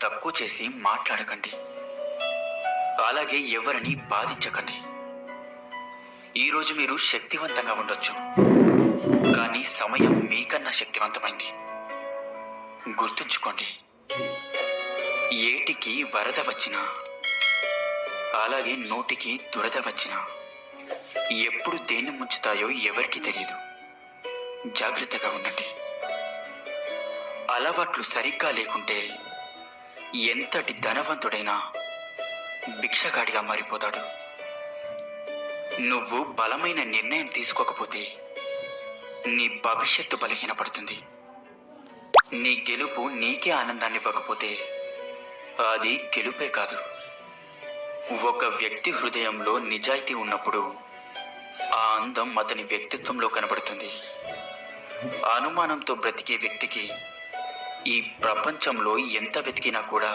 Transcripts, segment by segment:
తక్కువ చేసి మాట్లాడకండి. అలాగే ఎవరిని బాధించకండి. ఈరోజు మీరు శక్తివంతంగా ఉండొచ్చు, కానీ సమయం మీకన్నా శక్తివంతమైంది. గుర్తుంచుకోండి, ఏటికి వరద వచ్చినా, అలాగే నోటికి దురద వచ్చినా ఎప్పుడు దేన్ని ముంచుతాయో ఎవరికి తెలియదు. జాగ్రత్తగా ఉండండి. అలవాట్లు సరిగ్గా లేకుంటే ఎంతటి ధనవంతుడైనా భిక్షగాడిగా మారిపోతాడు. నువ్వు బలమైన నిర్ణయం తీసుకోకపోతే నీ భవిష్యత్తు బలహీనపడుతుంది. నీ గెలుపు నీకే ఆనందాన్ని ఇవ్వకపోతే అది గెలుపే కాదు. ఒక వ్యక్తి హృదయంలో నిజాయితీ ఉన్నప్పుడు ఆ అందం అతని వ్యక్తిత్వంలో కనబడుతుంది. అనుమానంతో బ్రతికే వ్యక్తికి ఈ ప్రపంచంలో ఎంత వెతికినా కూడా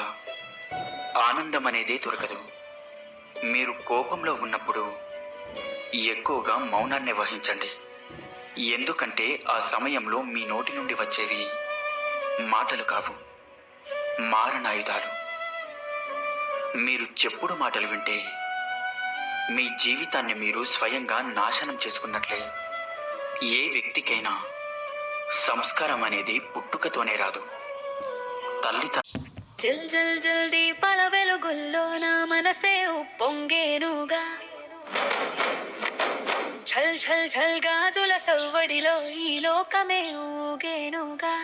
ఆనందం అనేదే దొరకదు. మీరు కోపంలో ఉన్నప్పుడు ఎక్కువగా మౌనాన్ని వహించండి. ఎందుకంటే ఆ సమయంలో మీ నోటి నుండి వచ్చేవి మాటలు కావు, మారణాయుధాలు. మీరు చెప్పుడు మాటలు వింటే మీ జీవితాన్ని మీరు స్వయంగా నాశనం చేసుకున్నట్లే. ఏ వ్యక్తికైనా సంస్కారం అనేది పుట్టుకతోనే రాదు. జల్ జల్ జల్ దీపాల వెలుగుల్లో నా మనసే ఉప్పొంగేనుగా. ఝల్ ఝల్ ఝల్ గాజుల సవ్వడిలో ఈ లోకమే ఊగేనుగా.